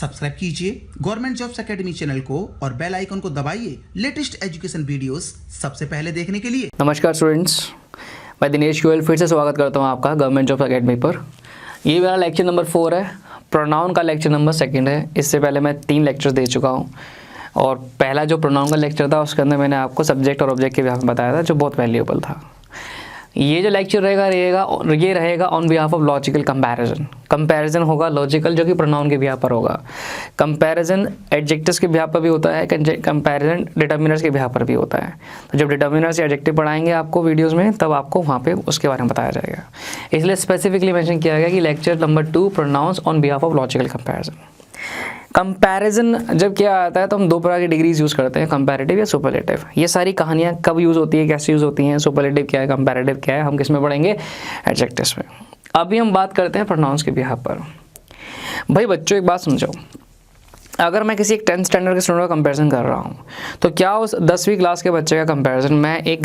Subscribe कीजिए government jobs academy channel को और बेल आइकन को दबाइए लेटेस्ट एजुकेशन वीडियोस सबसे पहले देखने के लिए। नमस्कार स्टूडेंट्स, मैं दिनेश गोयल फिर से स्वागत करता हूं आपका गवर्नमेंट जॉब्स एकेडमी पर। ये मेरा लेक्चर नंबर 4 है, प्रोनाउन का लेक्चर नंबर 2 है। इससे पहले मैं 3 लेक्चर्स दे चुका हूँ और पहला जो प्रोनाउन का लेक्चर था उसके अंदर मैंने आपको सब्जेक्ट और ऑब्जेक्ट के बारे में बताया था, जो बहुत वैल्यूएबल था। ये जो लेक्चर ये रहेगा on behalf of logical comparison होगा लॉजिकल, जो कि प्रोनाउन के बिहाफ पर होगा। कंपैरिजन एडजेक्टिव्स के बिहाफ पर भी होता है, कंपैरिजन डिटर्मिनर्स के बिहाफ पर भी होता है। तो जब डिटर्मिनर्स या एडजेक्टिव पढ़ाएंगे आपको वीडियोस में, तब आपको वहाँ पे उसके बारे में बताया जाएगा। इसलिए स्पेसिफिकली मेंशन किया गया कि lecture number 2 pronouns on behalf of logical comparison जब क्या आता है तो हम 2 प्रकार की डिग्रीज यूज़ करते हैं, कंपैरेटिव या सुपरलेटिव। ये सारी कहानियाँ कब यूज़ होती है, कैसे यूज़ होती हैं, सुपरलेटिव क्या है, कंपैरेटिव क्या है, हम किस में पढ़ेंगे, एडजेक्टिव्स में। अभी हम बात करते हैं प्रोनाउंस के बिहाफ पर। भाई बच्चों, एक बात समझो, अगर मैं किसी एक 10th स्टैंडर्ड के स्टूडेंट का कंपैरिजन कर रहा हूँ, तो क्या उस 10वीं क्लास के बच्चे का कंपैरिजन मैं एक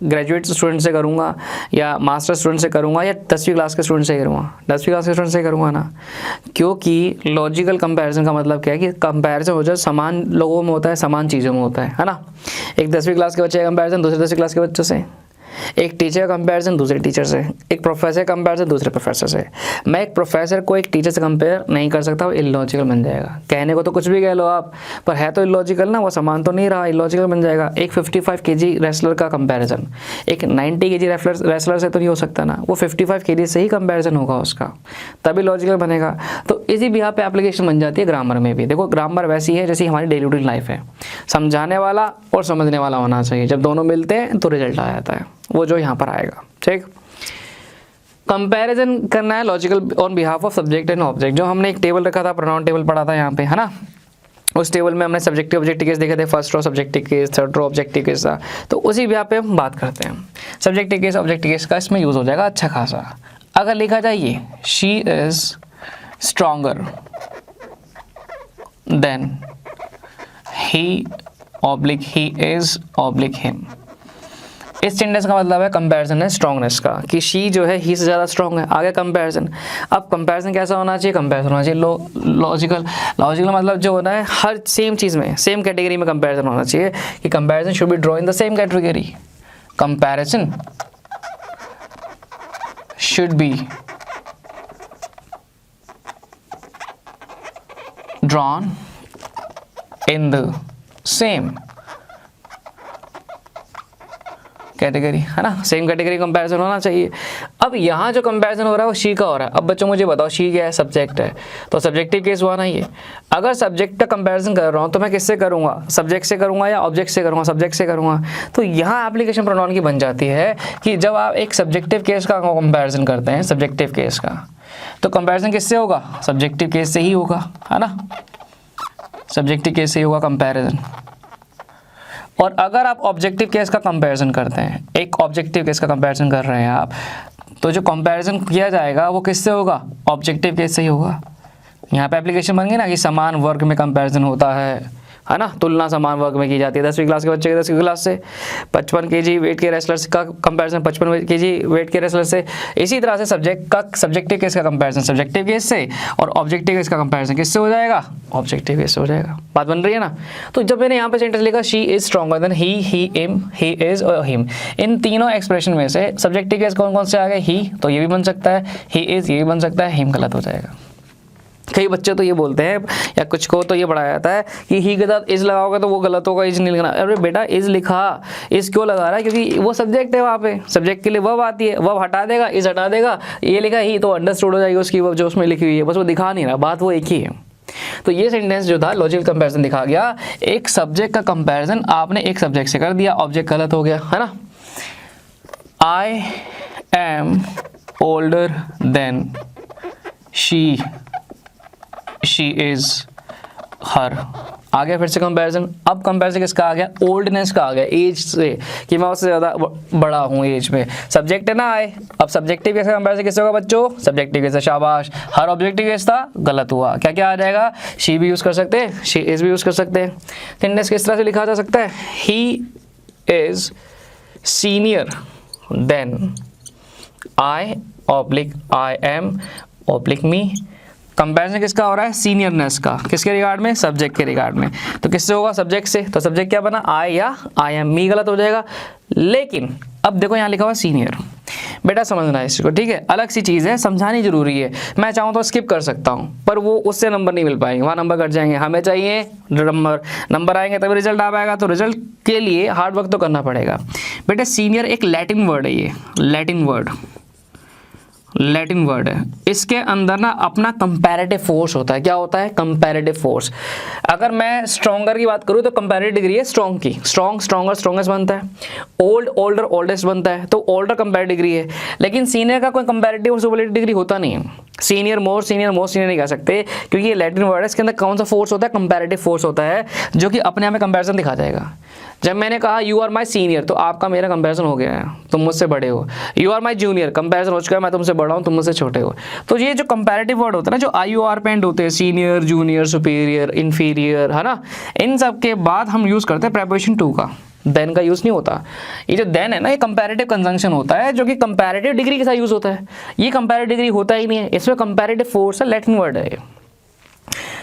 ग्रेजुएट स्टूडेंट से करूँगा या मास्टर स्टूडेंट से करूँगा या 10वीं क्लास के स्टूडेंट से करूँगा? 10वीं क्लास के स्टूडेंट से करूँगा ना, क्योंकि लॉजिकल कंपैरिजन का मतलब क्या है कि कंपैरिजन हो जाए समान लोगों में होता है, समान चीज़ों में होता है ना। एक 10वीं क्लास के बच्चे का कंपैरिजन दूसरे 10वीं क्लास के बच्चों से, एक टीचर का कंपैरिजन दूसरे टीचर से, एक प्रोफेसर का कंपैरिजन दूसरे प्रोफेसर से। मैं एक प्रोफेसर को एक टीचर से कंपेयर नहीं कर सकता, वो इलॉजिकल बन जाएगा। कहने को तो कुछ भी कह लो आप, पर है तो इलॉजिकल ना, वो समान तो नहीं रहा, इलॉजिकल बन जाएगा। एक 55 kg रेसलर का कंपैरिजन एक 90 kg रेसलर से तो नहीं हो सकता ना, वो 55 kg से ही कंपैरिजन होगा उसका, तभी लॉजिकल बनेगा। तो इसी भी यहाँ पे एप्लीकेशन बन जाती है ग्रामर में भी। देखो, ग्रामर वैसी है जैसी हमारी डेली रूटीन लाइफ है, समझाने वाला और समझने वाला होना चाहिए। जब दोनों मिलते हैं तो रिजल्ट आ जाता है, वो जो यहाँ पर आएगा। ठीक, कंपैरिजन करना है logical on behalf of subject and object. जो हमने एक टेबल रखा था, प्रोनाउन टेबल पढ़ा था यहाँ पे, है ना। उस टेबल में हमने सब्जेक्टिव ऑब्जेक्टिव केस देखे थे, first row subjective case, third row objective case था। तो उसी बिहाफ पे हम बात करते हैं। सब्जेक्टिव केस ऑब्जेक्टिव केस का इसमें यूज हो जाएगा अच्छा खासा। अगर लिखा जाए ये, she is stronger than he oblique he is oblique him, इस सेंटेंस का मतलब है कंपैरिजन है स्ट्रॉन्गनेस का, कि शी जो है ही से ज़्यादा स्ट्रॉन्ग है। आगे कंपैरिजन। अब कंपैरिजन कैसा होना चाहिए? कंपैरिजन होना चाहिए लॉजिकल मतलब जो होना है हर सेम चीज़ में, सेम कैटेगरी में कंपैरिजन होना चाहिए, कि comparison should B draw in the same category. Comparison should be drawn in the same category, है ना, सेम कैटेगरी कंपैरिजन होना चाहिए। अब यहाँ जो कंपैरिजन हो रहा है वो शी का हो रहा है। अब बच्चों मुझे बताओ, शी क्या है? सब्जेक्ट है, तो सब्जेक्टिव केस हुआ ना ये। अगर सब्जेक्ट का कंपैरिजन कर रहा हूँ तो मैं किससे करूँगा? सब्जेक्ट से करूँगा या ऑब्जेक्ट से करूँगा? सब्जेक्ट से करूँगा। तो यहाँ एप्लीकेशन प्रोनाउन की बन जाती है कि जब आप एक सब्जेक्टिव केस का कंपैरिजन करते हैं, सब्जेक्टिव केस का, तो कंपैरिजन किससे होगा? सब्जेक्टिव केस से ही होगा, है ना, सब्जेक्टिव केस से ही होगा कंपैरिजन। और अगर आप ऑब्जेक्टिव केस का कंपैरिजन करते हैं, एक ऑब्जेक्टिव केस का कंपैरिजन कर रहे हैं आप, तो जो कंपैरिजन किया जाएगा वो किससे होगा? ऑब्जेक्टिव केस से ही होगा। यहाँ पे एप्लीकेशन बन गई ना कि समान वर्ग में कंपैरिजन होता है ना, तुलना समान वर्ग में की जाती है। 10वीं क्लास के बच्चे के 10वीं क्लास से 55 kg वेट के रेसलर का कंपैरिजन 55 kg वेट के रेसलर से। इसी तरह से सब्जेक्टिव केस का कंपैरिजन सब्जेक्टिव केस से और ऑब्जेक्टिव केस का कंपैरिजन किससे हो जाएगा? ऑब्जेक्टिव केस से हो जाएगा। बात बन रही है ना। तो जब मैंने यहाँ पे सेंटेंस लिखा she is stronger than he him, he is और हिम, इन तीनों एक्सप्रेशन में से सब्जेक्टिव केस कौन कौन से आ गए? ही, तो ये भी बन सकता है, ही इज ये भी बन सकता है, हिम गलत हो जाएगा। कई बच्चे तो ये बोलते हैं, या कुछ को तो ये पढ़ाया जाता है कि ही के साथ इज लगाओगे तो वो गलत होगा, इज नहीं लिखना। अरे बेटा, इज लिखा, इज क्यों लगा रहा है? क्योंकि वो सब्जेक्ट है, वहाँ पे सब्जेक्ट के लिए वर्ब आती है, वर्ब हटा देगा, इज हटा देगा, ये लिखा ही तो अंडरस्टूड हो जाएगी उसकी वर्ब जो उसमें लिखी हुई है, बस वो दिखा नहीं रहा, बात वो एक ही है। तो ये सेंटेंस जो था लॉजिकल कंपैरिजन दिखा गया। एक सब्जेक्ट का कंपैरिजन आपने एक सब्जेक्ट से कर दिया, ऑब्जेक्ट गलत हो गया, है ना। I am older than she is her. आगे फिर से कंपैरिजन। अब कंपैरिजन किसका आ गया? ओल्डनेस का आ गया, एज से, कि मैं उससे ज़्यादा बड़ा हूँ एज में। सब्जेक्ट है ना आए, अब सब्जेक्टिव केस का कंपैरिजन किससे होगा बच्चों? सब्जेक्टिव केस से, शाबाश। हर ऑब्जेक्टिव केस था, गलत हुआ। क्या क्या आ जाएगा? शी भी यूज़ कर सकते हैं, शी इज भी यूज़ कर सकते हैं। सेंटेंस किस तरह से लिखा जा सकता है? He is senior than I oblique I am oblique me comparison किसका हो रहा है, सीनियरनेस का, किसके रिगार्ड में, सब्जेक्ट के रिगार्ड में। तो किससे होगा, सब्जेक्ट से। तो सब्जेक्ट क्या बना, आई या आई एम, मी गलत हो जाएगा। लेकिन अब देखो यहाँ लिखा हुआ सीनियर, बेटा समझना है इसको, ठीक है, अलग सी चीज़ है, समझानी जरूरी है। मैं चाहूँ तो स्किप कर सकता हूँ, पर वो उससे नंबर नहीं मिल पाएंगे, वहाँ नंबर कट जाएंगे। हमें चाहिए नंबर आएंगे तभी रिजल्ट आ पाएगा, तो रिजल्ट के लिए हार्ड वर्क तो करना पड़ेगा। बेटा सीनियर एक लैटिन वर्ड है, ये लैटिन वर्ड है। इसके अंदर ना अपना कंपैरेटिव फोर्स होता है। क्या होता है, कंपैरेटिव फोर्स। अगर मैं स्ट्रॉन्गर की बात करूँ तो कंपैरेटिव डिग्री है स्ट्रॉन्ग की, स्ट्रॉन्ग स्ट्रॉन्गर स्ट्रॉन्गेस्ट बनता है, ओल्ड ओल्डर ओल्डेस्ट बनता है, तो ओल्डर कंपैरेटिव डिग्री है। लेकिन सीनियर का कोई कंपैरेटिव और सुपरलेटिव डिग्री होता नहीं है। सीनियर मोस्ट सीनियर नहीं कह सकते, क्योंकि ये लैटिन वर्ड है। इसके अंदर कौन सा फोर्स होता है, कंपैरेटिव फोर्स होता है, जो कि अपने आप में कंपैरिजन दिखा जाएगा। जब मैंने कहा यू आर माई सीनियर, तो आपका मेरा कंपैरिजन हो गया है, तुम मुझसे बड़े हो। You are my junior, comparison हो चुका है, मैं तुमसे बड़ा हूँ, तुम मुझसे छोटे हो। तो ये जो कंपैरेटिव वर्ड होता है ना, जो आई यू आर पे एंड होते हैं, सीनियर, जूनियर, सुपीरियर, इन्फीरियर, है ना, इन सब के बाद हम यूज़ करते हैं प्रेपोजिशन टू का। देन का यूज़ नहीं होता। ये जो देन है ना, ये कंपैरेटिव कंजंक्शन होता है, जो कि कंपैरेटिव डिग्री के साथ यूज़ होता है। ये कंपैरेटिव डिग्री होता ही नहीं है, इसमें कंपैरेटिव फोर्स है, लैटिन वर्ड है।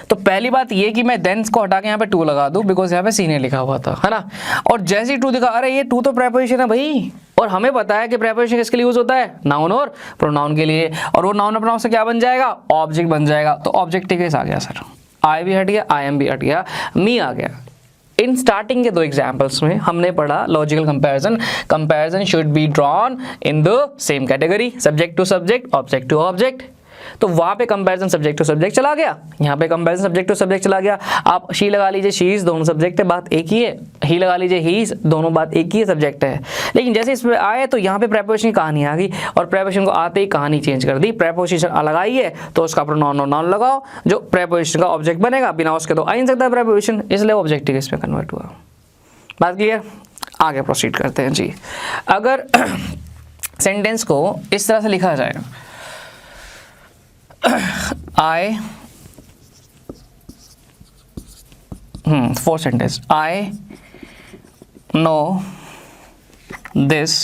तो पहली बात ये कि मैं देन को हटा के यहाँ पे टू लगा दूं, बिकॉज यहाँ पे सीनियर लिखा हुआ था, है ना। और जैसे ही टू दिखा, अरे ये टू तो प्रेपोजिशन है भाई, और हमें पता है कि प्रेपोजिशन किसके लिए यूज होता है, नाउन और प्रोनाउन के लिए। और वो नाउन और प्रोनाउन से क्या बन जाएगा, ऑब्जेक्ट बन जाएगा। तो ऑब्जेक्टिव केस आ गया सर, आई भी हट गया, आई एम भी हट गया, मी आ गया। इन स्टार्टिंग के दो एग्जाम्पल्स में हमने पढ़ा logical comparison should be drawn in the same category, subject to subject, object to object. तो वहां पे कंपैरिजन सब्जेक्ट टू सब्जेक्ट चला गया, यहाँ पे कंपैरिजन सब्जेक्ट टू सब्जेक्ट चला गया। आप शी लगा लीजिए, शी इज, दोनों सब्जेक्ट है, बात एक ही है। ही लगा लीजिए, ही इज, दोनों बात एक ही है, सब्जेक्ट है। लेकिन जैसे इसमें आए तो यहाँ पे प्रेपोजिशन की कहानी आ गई, और प्रेपोजिशन को आते ही कहानी चेंज कर दी। प्रेपोजिशन अलग आई है तो उसका प्रोनाउन और नाउन लगाओ, जो प्रेपोजिशन का ऑब्जेक्ट बनेगा, बिना उसके तो आ ही नहीं सकता प्रेपोजिशन, इसलिए ऑब्जेक्टिव केस में कन्वर्ट हुआ। बात क्लियर, आगे प्रोसीड करते हैं जी। अगर सेंटेंस को इस तरह से लिखा जाए, I fourth sentence, I know this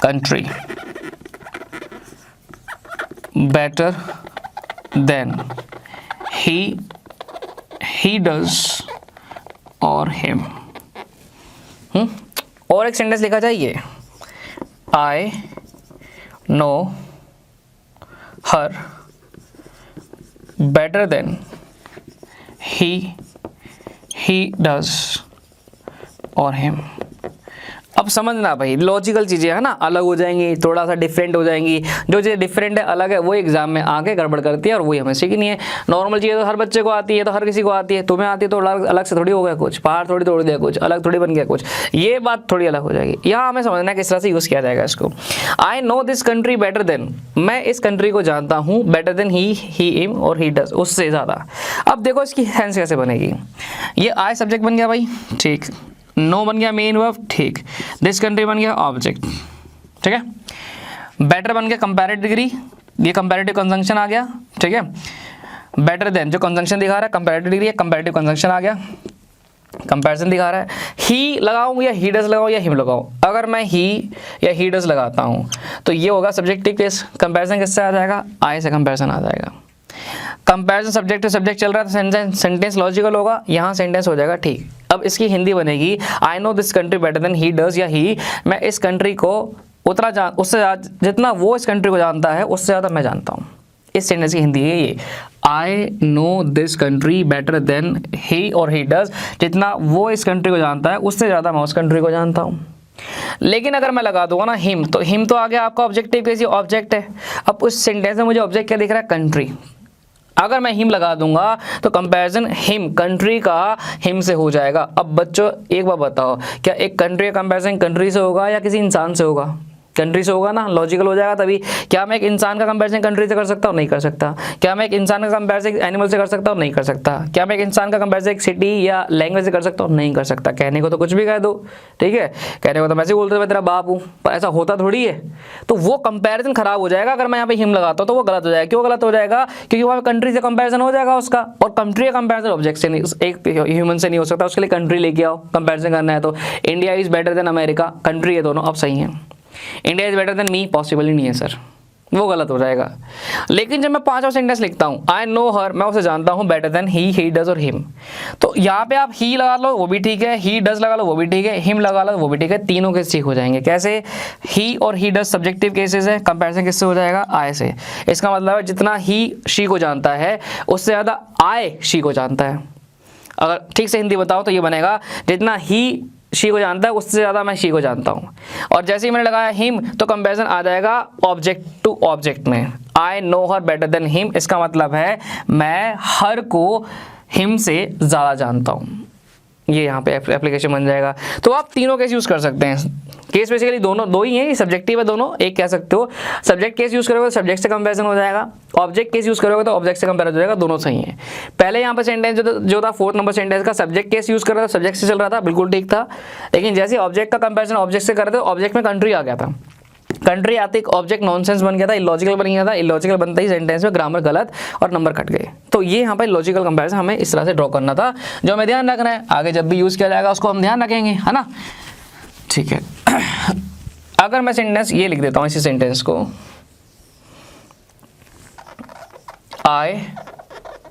country better than he does or him। और एक सेंटेंस लिखा जाइए, I know her better than he does or him। अब समझना भाई, लॉजिकल चीज़ें है ना, अलग हो जाएंगी, थोड़ा सा डिफरेंट हो जाएंगी। जो चीज़ डिफरेंट है, अलग है, वो एग्जाम में आके गड़बड़ करती है, और वही हमें सीखनी है। नॉर्मल चीज़ें तो हर बच्चे को आती है, तो हर किसी को आती है। तुम्हें आती है तो अलग से थोड़ी हो गया कुछ, पहाड़ थोड़ी तोड़ दिया कुछ, अलग थोड़ी बन गया कुछ, ये बात थोड़ी अलग हो जाएगी। यहाँ हमें समझना है किस तरह से यूज़ किया जाएगा इसको। आई know this country better then, मैं इस कंट्री को जानता हूँ, बेटर देन ही हिम और ही डज, उससे ज़्यादा। अब देखो इसकी सेंस कैसे बनेगी। ये आई सब्जेक्ट बन गया भाई, ठीक, नो बन गया मेन वर्ब, ठीक, दिस कंट्री बन गया ऑब्जेक्ट, ठीक है, बेटर बन गया कंपैरेटिव डिग्री, ये कंपैरेटिव कंजंक्शन आ गया, ठीक है। बेटर देन जो कंजंक्शन दिखा रहा है कंपैरेटिव डिग्री है, कंपैरेटिव कंजंक्शन आ गया, कंपैरिजन दिखा रहा है। ही लगाऊं या ही डज लगाऊं या हिम लगाऊं, अगर मैं ही या ही डज लगाता हूं तो ये होगा सब्जेक्टिव केस। कंपैरिजन किससे आ जाएगा, आई से कंपैरिजन आ जाएगा। कंपैरिजन सब्जेक्ट टू सब्जेक्ट चल रहा है तो सेंटेंस लॉजिकल होगा, यहाँ सेंटेंस हो जाएगा ठीक। अब इसकी हिंदी बनेगी, I know this country better than he does, या ही, मैं इस कंट्री को उतना उससे जितना वो इस कंट्री को जानता है उससे ज़्यादा मैं जानता हूँ। इस सेंटेंस की हिंदी है ये, I know this country better than he और ही डज, जितना वो इस कंट्री को जानता है उससे ज़्यादा मैं उस कंट्री को जानता हूँ। लेकिन अगर मैं लगा दूंगा ना हिम, तो हिम तो आ गया आपका ऑब्जेक्टिव केस, ऑब्जेक्ट है। अब उस सेंटेंस में मुझे ऑब्जेक्ट क्या दिख रहा है, कंट्री। अगर मैं हिम लगा दूंगा तो कंपैरिजन हिम, कंट्री का हिम से हो जाएगा। अब बच्चों एक बात बताओ, क्या एक कंट्री का कंपैरिजन कंट्री से होगा या किसी इंसान से होगा, कंट्री से होगा ना, लॉजिकल हो जाएगा तभी। क्या मैं एक इंसान का कंपैरिजन कंट्री से कर सकता हूँ, नहीं कर सकता। क्या मैं एक इंसान का कंपैरिजन एनिमल से कर सकता हूँ, नहीं कर सकता। क्या मैं एक इंसान का कंपैरिजन एक सिटी या लैंग्वेज से कर सकता हूँ, नहीं कर सकता। कहने को तो कुछ भी कह दो, ठीक है, कहने को तो मैं ऐसे बोलते मैं तेरा बाप हूँ, पर ऐसा होता थोड़ी है। तो वो कंपैरिजन खराब हो जाएगा अगर मैं यहाँ पे हिम लगाता हूँ, तो वो गलत हो जाएगा। क्यों गलत हो जाएगा, क्योंकि वहाँ कंट्री से कंपैरिजन हो जाएगा उसका, और कंट्री का कंपैरिजन ऑब्जेक्ट से नहीं, एक ह्यूमन से नहीं हो सकता। उसके लिए कंट्री लेके आओ, कंपैरिजन करना है तो। India is better than America, country है दोनों, अब सही है। India is better than me, possible ही नहीं है सर, वो गलत हो जाएगा। लेकिन जब मैं 5 और सेंटेंस लिखता हूँ, आई नो हर, मैं उसे जानता हूँ बेटर देन ही डज और हिम, तो यहाँ पे आप ही लगा लो वो भी ठीक है, ही डज लगा लो वो भी ठीक है, हिम लगा लो वो भी ठीक है, तीनों केस ठीक हो जाएंगे। कैसे? ही और ही डज सब्जेक्टिव केसेस है, कंपैरिजन किससे हो जाएगा? आई से। इसका मतलब है जितना ही शी को जानता है उससे ज़्यादा आई शी को जानता है। अगर ठीक से हिंदी बताओ तो ये बनेगा जितना ही शी को जानता है उससे ज़्यादा मैं शी को जानता हूँ। और जैसे ही मैंने लगाया हिम तो कंपैरिजन आ जाएगा ऑब्जेक्ट टू ऑब्जेक्ट में, I know her better than him. इसका मतलब है मैं हर को हिम से ज़्यादा जानता हूँ। ये यहाँ पे एप्लीकेशन बन जाएगा। तो आप तीनों केस यूज़ कर सकते हैं। केस बेसिकली दो ही हैं, सब्जेक्टिव है दोनों, एक कह सकते हो। सब्जेक्ट केस यूज़ करोगे तो सब्जेक्ट से कंपैरिजन हो जाएगा, ऑब्जेक्ट केस यूज़ करोगे तो ऑब्जेक्ट से कंपैरिजन हो जाएगा, दोनों सही हैं। पहले यहाँ पर सेंटेंस जो था 4th नंबर सेंटेंस का सब्जेक्ट केस यूज़ कर रहा था, सब्जेक्ट से चल रहा था, बिल्कुल ठीक था। लेकिन जैसे ऑब्जेक्ट का कंपैरिजन ऑब्जेक्ट से कर रहे थे, ऑब्जेक्ट में कंट्री आ गया था, कंट्री आते ही ऑब्जेक्ट नॉनसेंस बन गया था, इलॉजिकल बन गया था। इलॉजिकल बनते ही सेंटेंस में ग्रामर गलत और नंबर कट गए। तो ये यहाँ पर लॉजिकल कंपैरिजन हमें इस तरह से ड्रॉ करना था, जो हमें ध्यान रखना है। आगे जब भी यूज़ किया जाएगा उसको हम ध्यान रखेंगे, है ना? ठीक है। अगर मैं सेंटेंस ये लिख देता हूँ, इसी सेंटेंस को, आई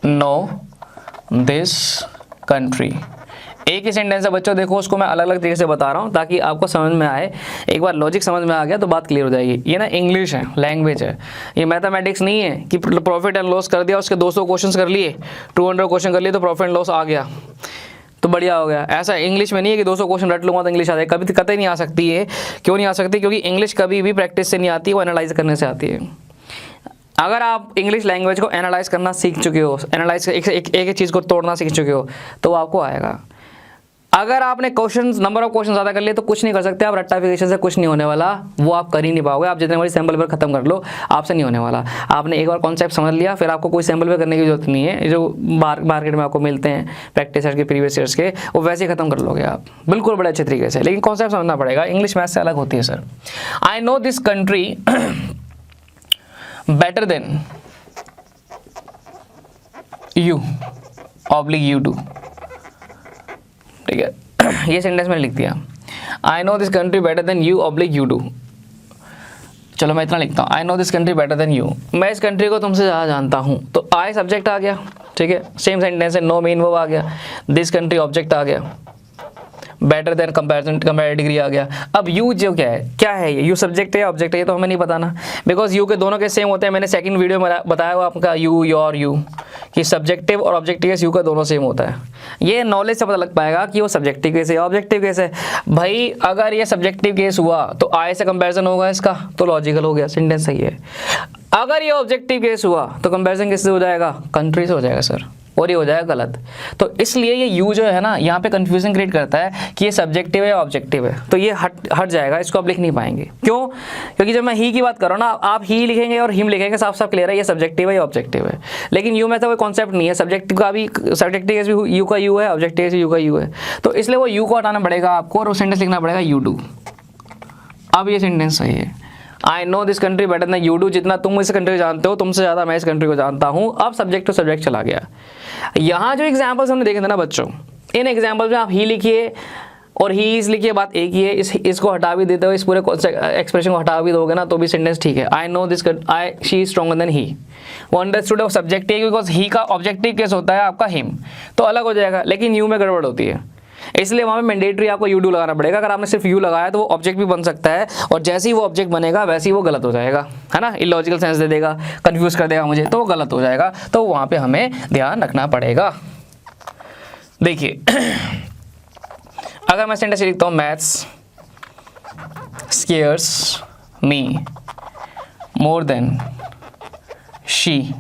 नो दिस कंट्री। एक ही सेंटेंस है बच्चों, देखो उसको मैं अलग अलग तरीके से बता रहा हूँ ताकि आपको समझ में आए। एक बार लॉजिक समझ में आ गया तो बात क्लियर हो जाएगी। ये ना इंग्लिश है, लैंग्वेज है, ये मैथमेटिक्स नहीं है कि प्रॉफिट एंड लॉस कर दिया, उसके 200 क्वेश्चन कर लिए, 200 क्वेश्चन कर लिए तो प्रॉफिट एंड लॉस आ गया तो बढ़िया हो गया। ऐसा इंग्लिश में नहीं है कि 200 क्वेश्चन रट लूँगा तो इंग्लिश आ जाए, कभी कतई नहीं आ सकती है। क्यों नहीं आ सकती? क्योंकि इंग्लिश कभी भी प्रैक्टिस से नहीं आती, वो एनालाइज करने से आती है। अगर आप इंग्लिश लैंग्वेज को एनालाइज करना सीख चुके हो, एनालाइज एक चीज़ को तोड़ना सीख चुके हो तो वो आपको आएगा। अगर आपने क्वेश्चन नंबर ऑफ क्वेश्चन ज़्यादा कर लिए तो कुछ नहीं कर सकते आप, रट्टाफिकेशन से कुछ नहीं होने वाला, वो आप कर ही नहीं पाओगे। आप जितने बड़ी सैम्पल पेपर खत्म कर लो, आपसे नहीं होने वाला। आपने एक बार कॉन्सेप्ट समझ लिया, फिर आपको कोई सैम्पल पेपर करने की जरूरत नहीं है। जो मार्केट में आपको मिलते हैं प्रैक्टिस के प्रीवियस ईयर्स के, वो वैसे ही खत्म कर लोगे आप बिल्कुल बड़े अच्छे तरीके से। लेकिन कॉन्सेप्ट समझना पड़ेगा, इंग्लिश मैथ से अलग होती है sir. I know this country better then you oblique you do, ठीक है। ये सेंटेंस मैंने लिख दिया, आई know this country better then you oblique you do. चलो मैं इतना लिखता हूँ, आई know this country better then you, मैं इस कंट्री को तुमसे ज़्यादा जानता हूँ। तो आई सब्जेक्ट आ गया, ठीक है, सेम सेंटेंस है, नो मीन वो आ गया, दिस कंट्री ऑब्जेक्ट आ गया, better than comparison comparative degree आ गया। अब यू जो क्या है ये यू सब्जेक्ट है ऑब्जेक्ट है, ये तो हमें नहीं पता ना, बिकॉज यू के दोनों के सेम होते हैं। मैंने सेकंड वीडियो में बताया हुआ आपका यू योर यू कि सब्जेक्टिव और ऑब्जेक्टिव केस यू का दोनों सेम होता है। ये नॉलेज से पता लग पाएगा कि वो सब्जेक्टिव केस है ऑब्जेक्टिव केस है। भाई अगर ये सब्जेक्टिव केस हुआ तो आई से कंपैरिजन होगा इसका, तो लॉजिकल हो गया, सेंटेंस सही है। अगर ये ऑब्जेक्टिव केस हुआ तो कंपैरिजन किससे हो जाएगा? कंट्री से हो जाएगा सर, और ये हो जाएगा गलत। तो इसलिए ये यू जो है ना यहाँ पे कंफ्यूजन क्रिएट करता है कि ये सब्जेक्टिव है या ऑब्जेक्टिव है, तो ये हट जाएगा, इसको आप लिख नहीं पाएंगे। क्यों? क्योंकि जब मैं ही की बात कर रहा हूँ ना, आप ही लिखेंगे और हिम लिखेंगे, साफ साफ क्लियर है ये सब्जेक्टिव है या ऑब्जेक्टिव है। लेकिन यू में तो कोई कॉन्सेप्ट नहीं है, सब्जेक्टिव का भी सब्जेक्टिव भी यू का यू है, ऑब्जेक्टिव भी यू का यू है, तो इसलिए वो यू को हटाना पड़ेगा आपको और वो सेंटेंस लिखना पड़ेगा यू डू। अब ये सेंटेंस सही है, I know this country better then you do, जितना तुम इस कंट्री को जानते हो तुमसे ज़्यादा मैं इस कंट्री को जानता हूँ। अब सब्जेक्ट टू सब्जेक्ट चला गया। यहाँ जो एग्जाम्पल्स हमने देखे थे ना बच्चों, इन एग्जाम्पल्स में आप ही लिखिए और ही इज लिखिए, बात एक ही है। इसको हटा भी देते हो, इस पूरे एक्सप्रेशन को हटा भी दोगे ना तो भी सेंटेंस ठीक है। I know this she is stronger than he, वो अंडरस्टूड सब्जेक्टिव, बिकॉज ही का ऑब्जेक्टिव केस होता है आपका हिम, तो अलग हो जाएगा। लेकिन यू में गड़बड़ होती है, इसलिए वहाँ पे मैंडेटरी आपको यू डू लगाना पड़ेगा। अगर आपने सिर्फ यू लगाया तो वो ऑब्जेक्ट भी बन सकता है, और जैसे ही वो ऑब्जेक्ट बनेगा वैसे ही वो गलत हो जाएगा, है ना, इलॉजिकल सेंस दे देगा, कंफ्यूज कर देगा मुझे, तो वो गलत हो जाएगा। तो वहाँ पे हमें ध्यान रखना पड़ेगा। देखिए अगर मैं सेंटेंस लिखता हूँ, maths scares me more than she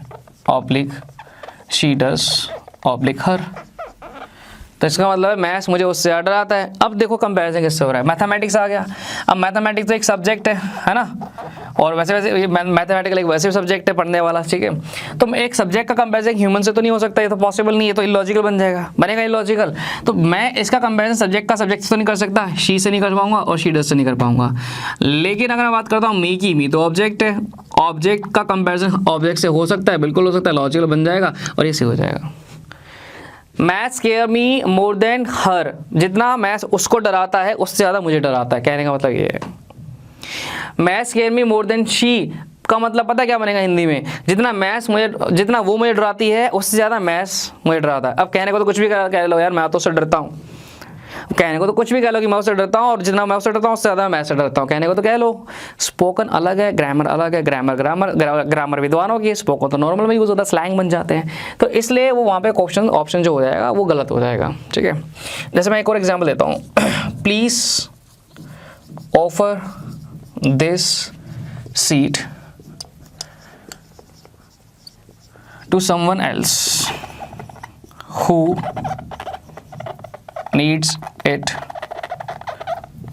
oblique she does oblique her, तो इसका मतलब है मैथ्स मुझे उससे ज़्यादा डराता है। अब देखो कंपैरिजन किससे हो रहा है, मैथमेटिक्स आ गया। अब मैथमेटिक्स तो एक सब्जेक्ट है ना, और वैसे मैथमेटिकल एक वैसे भी सब्जेक्ट है पढ़ने वाला, ठीक है। तो एक सब्जेक्ट का कंपैरिजन ह्यूमन से तो नहीं हो सकता, ये तो पॉसिबल नहीं है, तो इलॉजिकल बन जाएगा, बनेगा इलॉजिकल। तो मैं इसका कंपैरिजन सब्जेक्ट का सब्जेक्ट से तो नहीं कर सकता, शी से नहीं कर पाऊंगा और शी डज से नहीं कर पाऊंगा। लेकिन अगर मैं बात करता हूँ मी की, मी तो ऑब्जेक्ट है, ऑब्जेक्ट का कंपैरिजन ऑब्जेक्ट से हो सकता है, बिल्कुल हो सकता है, लॉजिकल बन जाएगा और ये से हो जाएगा। Maths scare me more than her, जितना मैथ्स उसको डराता है उससे ज़्यादा मुझे डराता है, कहने का मतलब ये है। Maths scare me more than she का मतलब पता है क्या बनेगा हिंदी में, जितना वो मुझे डराती है उससे ज़्यादा मैथ्स मुझे डराता है। अब कहने को तो कुछ भी कह लो यार, मैं तो उससे डरता हूँ, कहने को तो कुछ भी कह लो कि मैं उससे डरता हूँ, और जितना मैं उससे डरता हूँ उससे ज़्यादा मैं से डरता हूँ, कहने को तो कह लो। स्पोकन अलग है, ग्रामर अलग है, ग्रामर विद्वानों की, स्पोकन तो नॉर्मल में यूज़ होता है, स्लैंग बन जाते हैं, तो इसलिए वो वहाँ पे ऑप्शन जो हो जाएगा वो गलत हो जाएगा। ठीक है, जैसे मैं एक और एग्जाम्पल देता हूँ, please offer this seat to someone else who needs it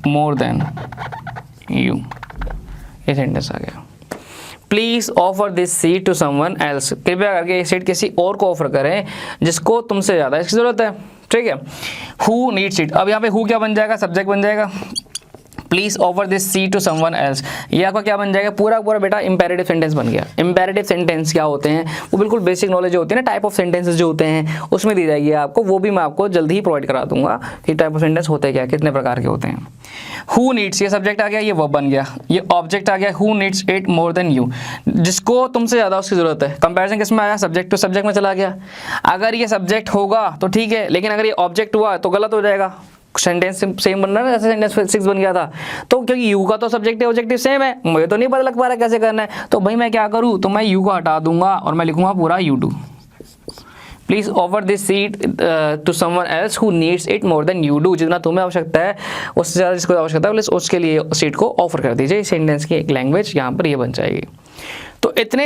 more than you। ये सेंटेंस आ गया, please offer this seat to someone else, कृपया करके ये सीट किसी और को ऑफर करें जिसको तुमसे ज़्यादा इसकी ज़रूरत है। ठीक है, हु नीड्स इट, अब यहाँ पे हु क्या बन जाएगा, सब्जेक्ट बन जाएगा, please offer this seat to someone else, ये आपका क्या बन जाएगा, पूरा पूरा बेटा इंपेरेटिव सेंटेंस बन गया। इंपेरेटिव सेंटेंस क्या होते हैं, वो बिल्कुल बेसिक नॉलेज होती है ना, टाइप ऑफ सेंटेंसेस जो होते हैं उसमें दी जाएगी आपको, वो भी मैं आपको जल्दी ही प्रोवाइड करा दूंगा कि टाइप ऑफ सेंटेंस होते क्या, कितने प्रकार के होते हैं। हु नीड्स, ये सब्जेक्ट आ गया, ये वर्ब बन गया, ये ऑब्जेक्ट आ गया, who needs it more than you, जिसको तुमसे ज़्यादा उसकी ज़रूरत है। कंपैरिजन किस में आया, सब्जेक्ट टू सब्जेक्ट में चला गया। अगर ये सब्जेक्ट होगा तो ठीक है, लेकिन अगर ये ऑब्जेक्ट हुआ तो गलत हो जाएगा, सेंटेंस सेम बन रहा है, जैसे सेंटेंस 6 बन गया था। तो क्योंकि यू का तो सब्जेक्टिव ऑब्जेक्टिव सेम है, मुझे तो नहीं पता लग पा रहा कैसे करना है, तो भाई मैं क्या करूँ, तो मैं यू को हटा दूंगा और मैं लिखूंगा पूरा you do. Please offer this seat to someone else who needs it more than you do, जितना तुम्हें आवश्यकता है उससे ज़्यादा जिसको आवश्यकता है उसके लिए सीट को ऑफर कर दीजिए। सेंटेंस की एक लैंग्वेज यहाँ पर ये बन जाएगी। तो इतने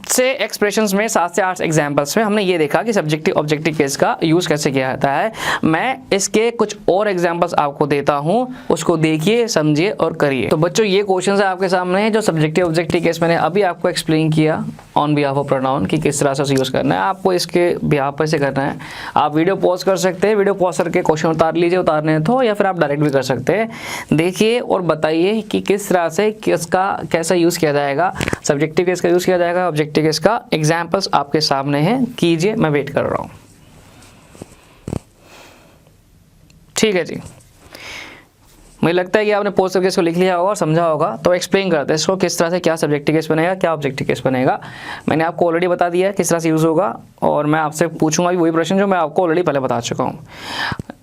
से एक्सप्रेशंस में 7 से 8 एग्जाम्पल्स में हमने ये देखा कि सब्जेक्टिव ऑब्जेक्टिव केस का यूज़ कैसे किया जाता है। मैं इसके कुछ और एग्जाम्पल्स आपको देता हूँ, उसको देखिए, समझिए और करिए। तो बच्चों ये क्वेश्चंस है आपके सामने जो सब्जेक्टिव ऑब्जेक्टिव केस मैंने अभी आपको एक्सप्लेन किया ऑन बिहाफ ऑफ प्रोनाउन कि किस तरह से यूज़ करना है, आपको इसके बिहाफ पर से करना है। आप वीडियो पॉज कर सकते हैं, वीडियो पॉज करके क्वेश्चन उतार लीजिए, उतारने हैं तो, या फिर आप डायरेक्ट भी कर सकते हैं। देखिए और बताइए कि किस तरह से किसका कैसा यूज़ किया जाएगा, सब्जेक्टिव केस का यूज़ किया जाएगा, ऑब्जेक्टिव केस का। एग्जाम्पल्स आपके सामने हैं, कीजिए, मैं वेट कर रहा हूँ। ठीक है जी, मुझे लगता है कि आपने पोस्टर केस को लिख लिया होगा और समझा होगा। तो एक्सप्लेन करते हैं इसको, किस तरह से क्या सब्जेक्टिव केस बनेगा, क्या ऑब्जेक्टिव केस बनेगा। मैंने आपको ऑलरेडी बता दिया है किस तरह से यूज़ होगा, और मैं आपसे पूछूंगा भी वही प्रश्न जो मैं आपको ऑलरेडी पहले बता चुका हूँ।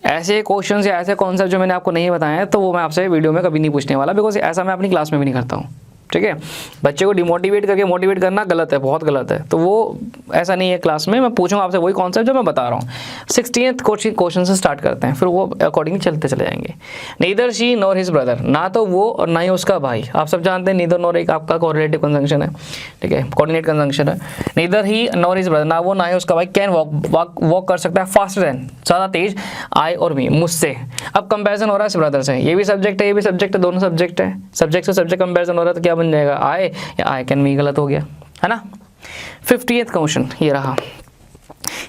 ऐसे क्वेश्चन या ऐसे कॉन्सेप्ट जो मैंने आपको नहीं बताए हैं तो वो मैं आपसे वीडियो में कभी नहीं पूछने वाला, बिकॉज ऐसा मैं अपनी क्लास में भी नहीं करता हूँ। ठीक है, बच्चे को डिमोटिवेट करके मोटिवेट करना गलत है, बहुत गलत है। तो वो ऐसा नहीं है, क्लास में मैं पूछूंगा आपसे वही कॉन्सेप्ट जो मैं बता रहा हूँ। 16th क्वेश्चन से स्टार्ट करते हैं, फिर वो अकॉर्डिंग चलते चले जाएंगे। Neither she nor his brother, ना तो वो और ना ही उसका भाई। आप सब जानते हैं नीदर नॉर एक आपका कोरिलेटिव कंजंक्शन है, ठीक है, कोऑर्डिनेट कंजंक्शन है। नीदर ही नॉर हिज ब्रदर, ना वो ना ही उसका भाई कैन वॉक कर सकता है फास्टर देन, ज़्यादा तेज, आई और मी, मुझसे। अब कंपैरिजन हो रहा है ब्रदर से, ये भी सब्जेक्ट है, ये भी सब्जेक्ट है, दोनों सब्जेक्ट है। सब्जेक्ट से सब्जेक्ट कंपैरिजन हो रहा है तो क्या बन जाएगा, आई या आई कैन मी, गलत हो गया है ना। 50th क्वेश्चन ये रहा,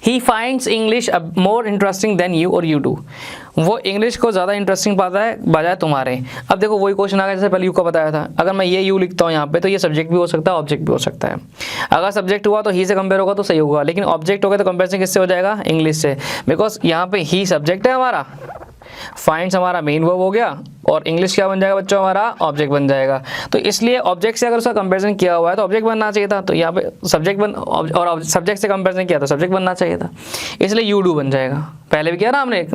he finds English more interesting than you और यू डू, वो इंग्लिश को ज़्यादा इंटरेस्टिंग पाता है बजाय तुम्हारे। अब देखो वही क्वेश्चन आ गया जैसे पहले यू का बताया था, अगर मैं ये यू लिखता हूँ यहाँ पे तो ये सब्जेक्ट भी हो सकता है, ऑब्जेक्ट भी हो सकता है। अगर सब्जेक्ट हुआ तो ही से कंपेयर होगा तो सही होगा, लेकिन ऑब्जेक्ट होगा तो कंपेरिजन किससे हो जाएगा, इंग्लिश से, बिकॉज यहाँ पे ही सब्जेक्ट है हमारा, फाइंड्स हमारा मेन वर्ब हो गया, और इंग्लिश क्या बन जाएगा बच्चों, हमारा ऑब्जेक्ट बन जाएगा। तो इसलिए ऑब्जेक्ट से अगर उसका कंपैरिजन किया हुआ है तो ऑब्जेक्ट बनना चाहिए था, तो यहाँ पे सब्जेक्ट और सब्जेक्ट से कंपैरिजन किया था, सब्जेक्ट बनना चाहिए था, इसलिए यू डू बन जाएगा। पहले भी किया ना हमने,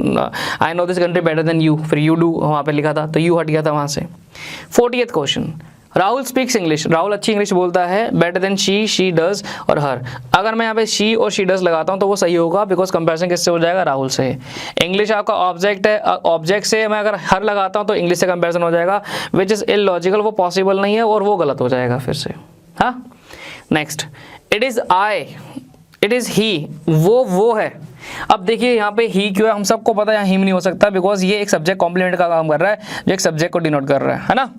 आई know this country better then you, फिर यू डू वहाँ पे लिखा था तो यू हट गया था वहाँ से। 40th question, Rahul speaks English, Rahul अच्छी इंग्लिश बोलता है, बेटर देन शी डज और हर। अगर मैं यहाँ पे शी और शी डज लगाता हूँ तो वो सही होगा, बिकॉज कंपैरिजन किससे हो जाएगा, राहुल से। इंग्लिश आपका ऑब्जेक्ट है, ऑब्जेक्ट से मैं अगर हर लगाता हूँ तो इंग्लिश से कंपैरिजन हो जाएगा, विच इज़ इलॉजिकल, वो पॉसिबल नहीं है और वो गलत हो जाएगा फिर से। हाँ, next, it is I, it is he, वो है। अब देखिए यहाँ पे ही क्यों है, हम सबको पता है यहाँ हिम नहीं हो सकता, बिकॉज ये एक सब्जेक्ट कॉम्प्लीमेंट का काम कर रहा है, जो एक सब्जेक्ट को डिनोट कर रहा है ना।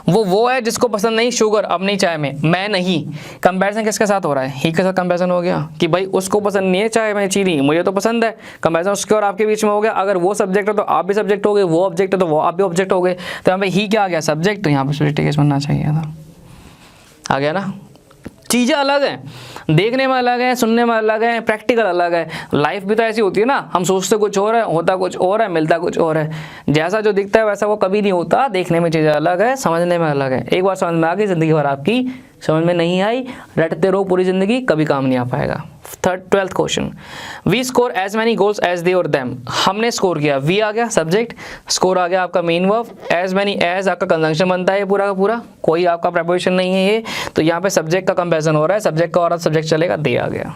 वो है जिसको पसंद नहीं शुगर अपनी चाय में, मैं नहीं। कंपैरिजन किसके साथ हो रहा है, ही के साथ कंपैरिजन हो गया कि भाई उसको पसंद नहीं है चाय में चीनी, मुझे तो पसंद है। कंपैरिजन उसके और आपके बीच में हो गया। अगर वो सब्जेक्ट है तो आप भी सब्जेक्ट हो गए, वो ऑब्जेक्ट है तो वो आप भी ऑब्जेक्ट हो गए। तो यहाँ पे ही क्या आ गया, सब्जेक्ट, तो यहाँ पे सब्जेक्टिव केस बनना चाहिए था। आ गया ना। चीज़ें अलग हैं, देखने में अलग है, सुनने में अलग है, प्रैक्टिकल अलग है। लाइफ भी तो ऐसी होती है ना, हम सोचते कुछ और है, होता कुछ और है, मिलता कुछ और है। जैसा जो दिखता है वैसा वो कभी नहीं होता। देखने में चीज़ें अलग है, समझने में अलग है। एक बार समझ में आ गई, ज़िंदगी भर आपकी समझ में नहीं आई, रटते रहो पूरी ज़िंदगी, कभी काम नहीं आ पाएगा। 12th question, we score as many goals as they और देम। हमने स्कोर किया, वी आ गया सब्जेक्ट, स्कोर आ गया आपका main verb, as many as आपका कंजंक्शन बनता है, ये पूरा का पूरा, कोई आपका प्रेपोजिशन नहीं है ये, तो यहाँ पे सब्जेक्ट का कंपैरिजन हो रहा है, सब्जेक्ट का और सब्जेक्ट चलेगा, दे आ गया।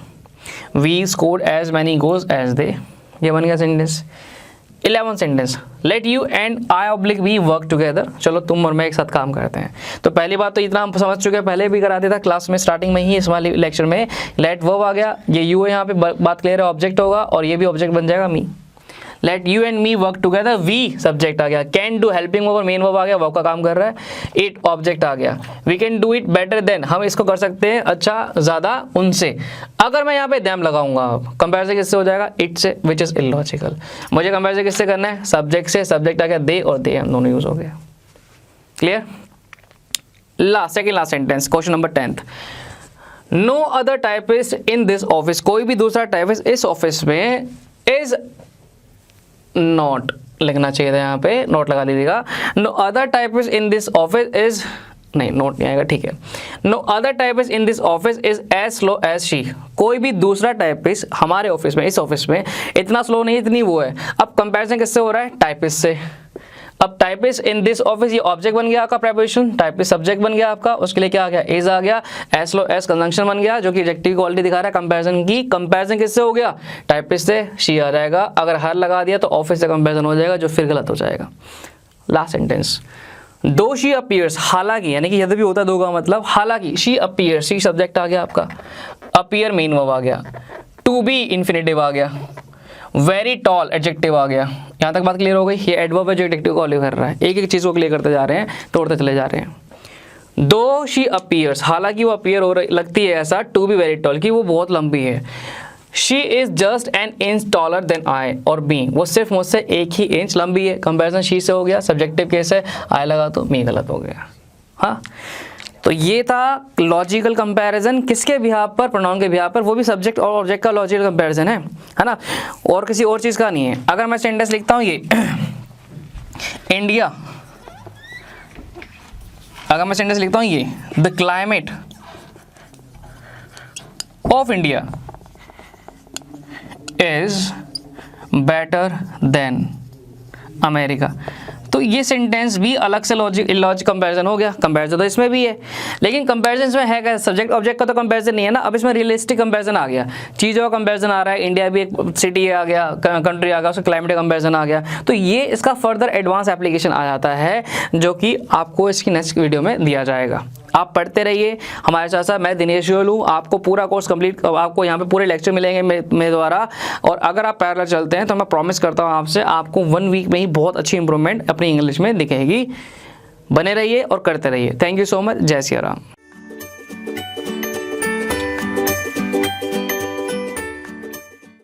We score as many goals as they, ये बन गया sentence. 11th sentence, let you and I oblique we work together. चलो तुम और मैं एक साथ काम करते हैं। तो पहली बात तो इतना हम समझ चुके हैं, पहले भी करा दिया था क्लास में स्टार्टिंग में ही, इस वाले लेक्चर में। लेट वर्ब आ गया, ये यू है, यहाँ पे बात क्लियर है, ऑब्जेक्ट होगा और ये भी ऑब्जेक्ट बन जाएगा me. Let you and me work together, we subject आ गया, कैन डू हेल्पिंग वर्ब और मेन वर्ब आ गया, वर्ब का काम कर रहा है, इट ऑब्जेक्ट आ गया, we can do it better than, हम इसको कर सकते हैं अच्छा ज़्यादा उनसे। अगर मैं यहाँ पे देम लगाऊंगा, कंपैरिजन किससे हो जाएगा, इट से, विच इज़ इलॉजिकल। मुझे कंपैरिजन किससे करना है, सब्जेक्ट से, सब्जेक्ट आ गया दे और दे, हम दोनों यूज हो गया। Clear. Second last sentence, question number 10th, no other typist in this office, कोई भी दूसरा टाइपिस्ट इस ऑफिस में इज नॉट, लिखना चाहिए था यहाँ पे, नोट लगा लीजिएगा। No other typist in this office is, नहीं नोट नहीं आएगा, ठीक है। No other typist in this office is as slow as she, कोई भी दूसरा टाइपिस्ट हमारे ऑफिस में, इस ऑफिस में इतना स्लो नहीं, इतनी वो है। अब कंपैरिजन किससे हो रहा है, टाइपिस्ट से। अब टाइपिस्ट इन दिस ऑफिस, ये ऑब्जेक्ट बन गया आपका प्रेपोजिशन, टाइपिस्ट सब्जेक्ट बन गया आपका, उसके लिए क्या आ गया, इज आ गया, एज स्लो एज कंजंक्शन बन गया, जो कि एडजेक्टिव क्वालिटी दिखा रहा है कंपैरिजन की। कंपैरिजन किससे हो गया, टाइपिस्ट से, शी आ जाएगा। अगर हर लगा दिया तो ऑफिस से कंपैरिजन हो जाएगा, जो फिर गलत हो जाएगा। लास्ट सेंटेंस, दो शी अपीयर्स, हालांकि, यानी कि यदि भी होता है दो का मतलब, हालांकि शी अपीयर्स, शी सब्जेक्ट आ गया आपका, अपीयर मेन वर्ब आ गया, टू बी इन्फिनेटिव आ गया, वेरी टॉल एडजेक्टिव आ गया। यहाँ तक बात क्लियर हो गई। ये एडवर्ब है जो एडजेक्टिव को क्वालिफाई कर रहा है, एक एक चीज़ को क्लियर करते जा रहे हैं, तोड़ते चले जा रहे हैं। दो शी अपीयर्स, हालांकि वो अपीयर हो रही लगती है ऐसा, टू बी वेरी टॉल, कि वो बहुत लंबी है। She is just an inch taller than I, और बी, वो सिर्फ मुझसे एक ही इंच लंबी है। कंपैरिजन शी से हो गया, सब्जेक्टिव केस है, आई लगा तो मी गलत हो गया। हाँ, तो ये था लॉजिकल कंपैरिजन, किसके बिहार पर, प्रोनाउन के बिहार पर, वो भी सब्जेक्ट और ऑब्जेक्ट का लॉजिकल कंपैरिजन है ना, और किसी और चीज़ का नहीं है। अगर मैं सेंटेंस लिखता हूँ ये इंडिया, अगर मैं सेंटेंस लिखता हूँ ये the climate of India is better than America, तो ये सेंटेंस भी अलग से लॉजिक कंपैरिजन हो गया। कंपैरिजन तो इसमें भी है, लेकिन कंपैरिजन इसमें है क्या, सब्जेक्ट ऑब्जेक्ट का तो कंपैरिजन नहीं है ना। अब इसमें रियलिस्टिक कंपैरिजन आ गया, चीज़ों का कंपैरिजन आ रहा है, इंडिया भी एक सिटी आ गया, कंट्री आ गया, उसका क्लाइमेट कंपैरिजन आ गया। तो ये इसका फर्दर एडवांस एप्लीकेशन आ जाता है, जो कि आपको इसकी नेक्स्ट वीडियो में दिया जाएगा। आप पढ़ते रहिए हमारे साथ साथ। मैं दिनेश गोयल हूँ, आपको पूरा कोर्स कंप्लीट, आपको यहाँ पे पूरे लेक्चर मिलेंगे मेरे द्वारा, और अगर आप पैरेलल चलते हैं तो मैं प्रॉमिस करता हूँ आपसे, आपको 1 वीक में ही बहुत अच्छी इंप्रूवमेंट अपनी इंग्लिश में दिखेगी। बने रहिए और करते रहिए। Thank you so much. जय सिया राम।